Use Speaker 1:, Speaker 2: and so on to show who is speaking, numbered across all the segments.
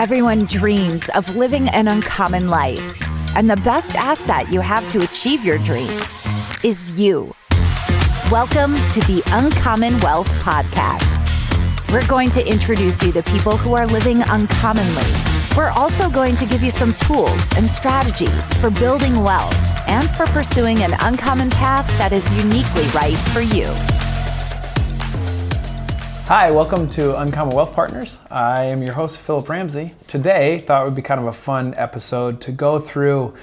Speaker 1: Everyone dreams of living an uncommon life, and the best asset you have to achieve your dreams is you. Welcome to the Uncommon Wealth Podcast. We're going to introduce you to people who are living uncommonly. We're also going to give you some tools and strategies for building wealth and for pursuing an uncommon path that is uniquely right for you.
Speaker 2: Hi, welcome to Uncommon Wealth Partners. I am your host, Phillip Ramsey. Today, thought it would be kind of a fun episode to go through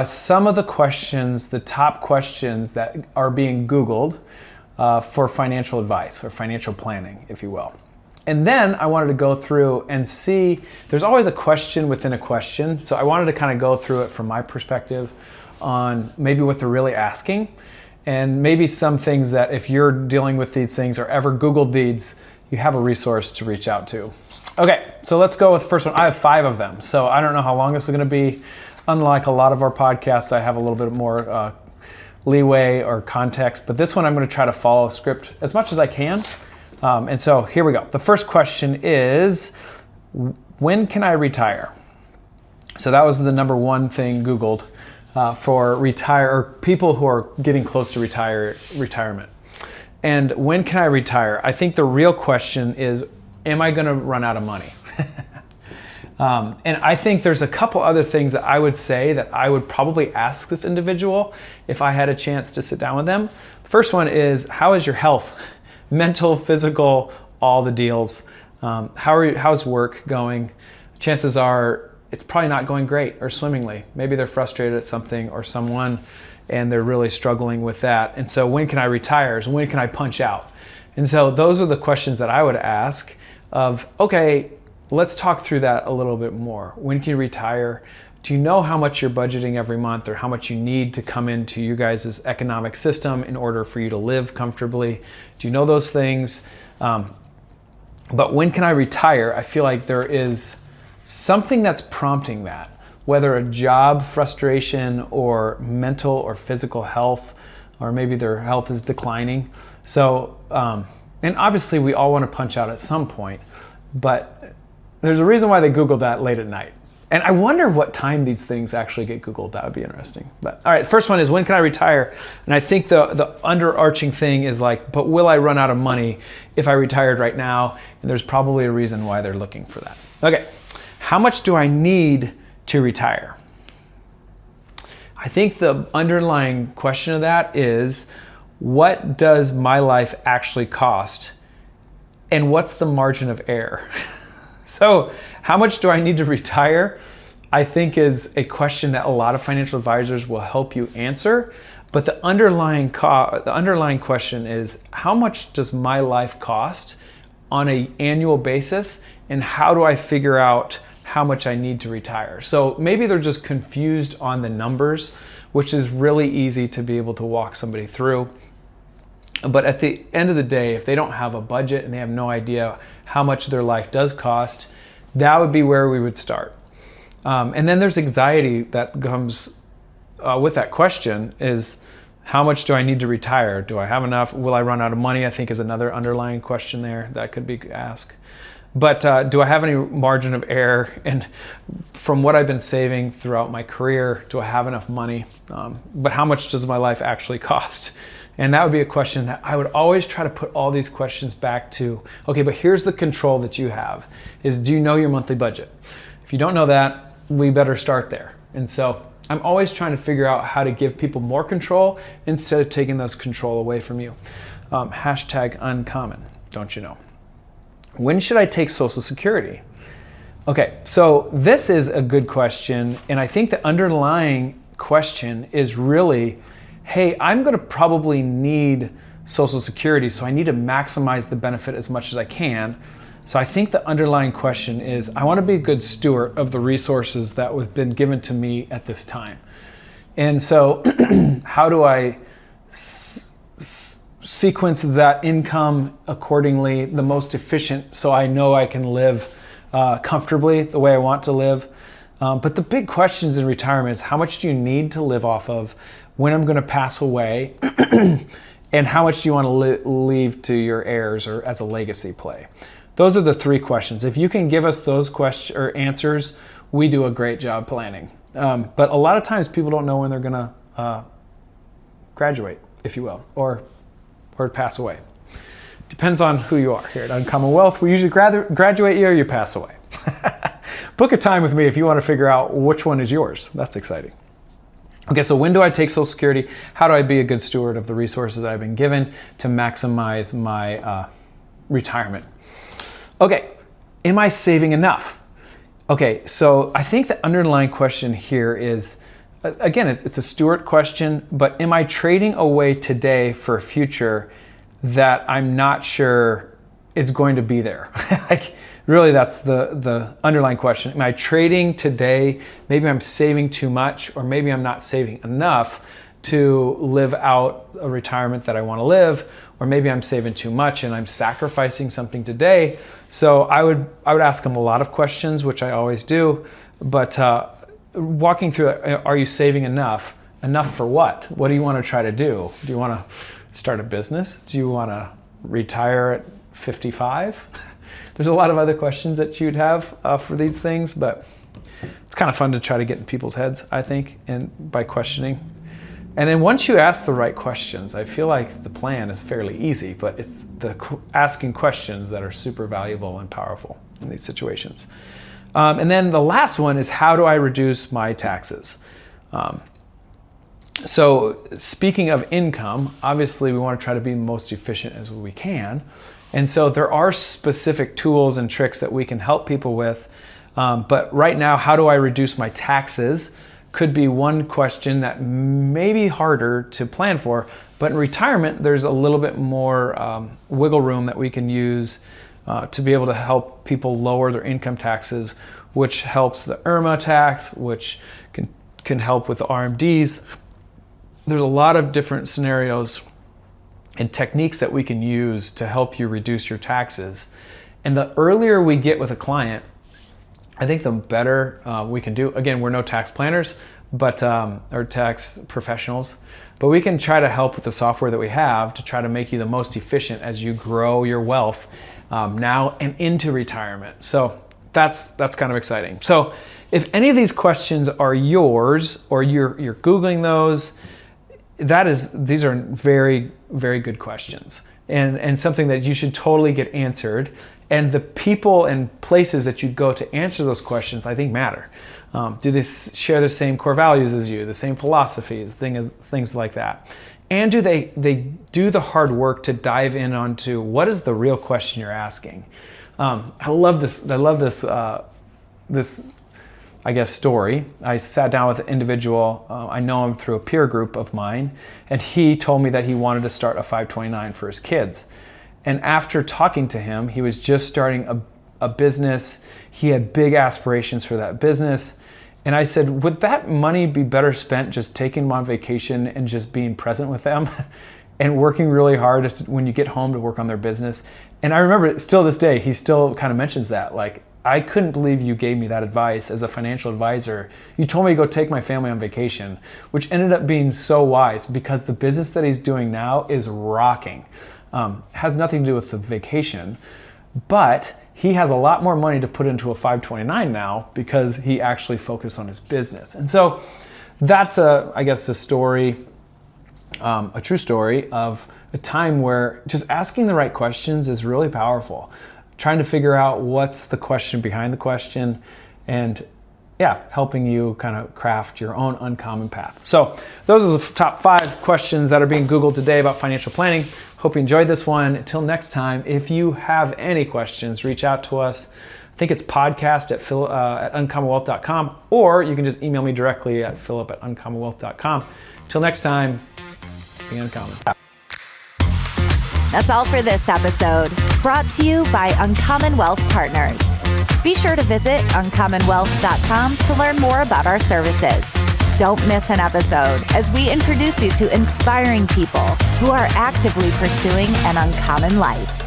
Speaker 2: some of the questions, the top questions that are being Googled for financial advice or financial planning, if you will. And then I wanted to go through and see, there's always a question within a question. So I wanted to kind of go through it from my perspective on maybe what they're really asking. And maybe some things that if you're dealing with these things or ever Googled these, you have a resource to reach out to. Okay, so let's go with the first one. I have 5 of them. So I don't know how long this is gonna be. Unlike a lot of our podcasts, I have a little bit more leeway or context, but this one I'm gonna try to follow script as much as I can. And so here we go. The first question is, when can I retire? So that was the number one thing Googled. For people who are getting close to retirement. And when can I retire? I think the real question is, am I going to run out of money? And I think there's a couple other things that I would say that I would probably ask this individual if I had a chance to sit down with them. The first one is, how is your health? Mental, physical, all the deals. How's work going? Chances are it's probably not going great or swimmingly. Maybe they're frustrated at something or someone and they're really struggling with that. And so when can I retire? So when can I punch out? And so those are the questions that I would ask of, okay, let's talk through that a little bit more. When can you retire? Do you know how much you're budgeting every month or how much you need to come into you guys' economic system in order for you to live comfortably? Do you know those things? But when can I retire? I feel like there is something that's prompting that, whether a job frustration or mental or physical health, or maybe their health is declining. So, and obviously we all want to punch out at some point, but there's a reason why they Google that late at night. And I wonder what time these things actually get Googled. That would be interesting. But all right, first one is, when can I retire? And I think the underarching thing is like, but will I run out of money if I retired right now? And there's probably a reason why they're looking for that. Okay. How much do I need to retire? I think the underlying question of that is, what does my life actually cost? And what's the margin of error? So how much do I need to retire? I think is a question that a lot of financial advisors will help you answer. But the underlying question is, how much does my life cost on an annual basis? And how do I figure out how much I need to retire? So maybe they're just confused on the numbers, which is really easy to be able to walk somebody through. But at the end of the day, if they don't have a budget and they have no idea how much their life does cost, that would be where we would start. And then there's anxiety that comes with that question is, how much do I need to retire? Do I have enough? Will I run out of money? I think is another underlying question there that could be asked. But do I have any margin of error? And from what I've been saving throughout my career, do I have enough money? But how much does my life actually cost? And that would be a question that I would always try to put all these questions back to, okay, but here's the control that you have, is do you know your monthly budget? If you don't know that, we better start there. And so I'm always trying to figure out how to give people more control instead of taking those control away from you. Hashtag uncommon, don't you know? When should I take Social Security? Okay, so this is a good question, and I think the underlying question is really, hey, I'm gonna probably need Social Security, so I need to maximize the benefit as much as I can. So I think the underlying question is, I wanna be a good steward of the resources that have been given to me at this time. And so how do I sequence that income accordingly, the most efficient, so I know I can live comfortably the way I want to live. But the big questions in retirement is, how much do you need to live off of when I'm going to pass away? And how much do you want to leave to your heirs or as a legacy play? those are the 3 questions. If you can give us those questions or answers, we do a great job planning. But a lot of times people don't know when they're going to graduate, if you will, or pass away. Depends on who you are. Here at Uncommon Wealth, we usually graduate you or you pass away. Book a time with me if you want to figure out which one is yours. That's exciting. Okay, so when do I take Social Security? How do I be a good steward of the resources that I've been given to maximize my retirement? Okay, am I saving enough? Okay, so I think the underlying question here is, again, it's a steward question, but am I trading away today for a future that I'm not sure is going to be there? Like, really, that's the underlying question. Am I trading today? Maybe I'm saving too much, or maybe I'm not saving enough to live out a retirement that I want to live, or maybe I'm saving too much and I'm sacrificing something today. So I would ask them a lot of questions, which I always do, but walking through it, are you saving enough? Enough for what? What do you want to try to do? Do you want to start a business? Do you want to retire at 55? There's a lot of other questions that you'd have for these things, but it's kind of fun to try to get in people's heads, I think, and by questioning. And then once you ask the right questions, I feel like the plan is fairly easy, but it's the asking questions that are super valuable and powerful in these situations. And then the last one is, how do I reduce my taxes? So speaking of income, obviously we want to try to be the most efficient as we can. And so there are specific tools and tricks that we can help people with. But right now, how do I reduce my taxes? Could be one question that may be harder to plan for, but in retirement, there's a little bit more wiggle room that we can use to be able to help people lower their income taxes, which helps the IRMA tax, which can help with the RMDs. There's a lot of different scenarios and techniques that we can use to help you reduce your taxes. And the earlier we get with a client, I think the better we can do. Again, we're no tax planners, but or tax professionals, but we can try to help with the software that we have to try to make you the most efficient as you grow your wealth now and into retirement. So that's kind of exciting. So if any of these questions are yours, or you're Googling those, these are very, very good questions, and something that you should totally get answered. And the people and places that you go to answer those questions, I think, matter. Do they share the same core values as you, the same philosophies, things like that? And do they do the hard work to dive in onto what is the real question you're asking? I love this. I love this I guess, story. I sat down with an individual, I know him through a peer group of mine, and he told me that he wanted to start a 529 for his kids. And after talking to him, he was just starting a business. He had big aspirations for that business. And I said, would that money be better spent just taking them on vacation and just being present with them and working really hard when you get home to work on their business? And I remember still this day, he still kind of mentions that, like, I couldn't believe you gave me that advice as a financial advisor. You told me to go take my family on vacation, which ended up being so wise because the business that he's doing now is rocking. Has nothing to do with the vacation, but he has a lot more money to put into a 529 now because he actually focused on his business. And so that's I guess the story, a true story of a time where just asking the right questions is really powerful. Trying to figure out what's the question behind the question, and helping you kind of craft your own uncommon path. So those are the top 5 questions that are being Googled today about financial planning. Hope you enjoyed this one. Until next time, if you have any questions, reach out to us. I think it's podcast at uncommonwealth.com, or you can just email me directly at phillip@uncommonwealth.com. Until next time, be uncommon.
Speaker 1: That's all for this episode, brought to you by Uncommon Wealth Partners. Be sure to visit uncommonwealth.com to learn more about our services. Don't miss an episode as we introduce you to inspiring people who are actively pursuing an uncommon life.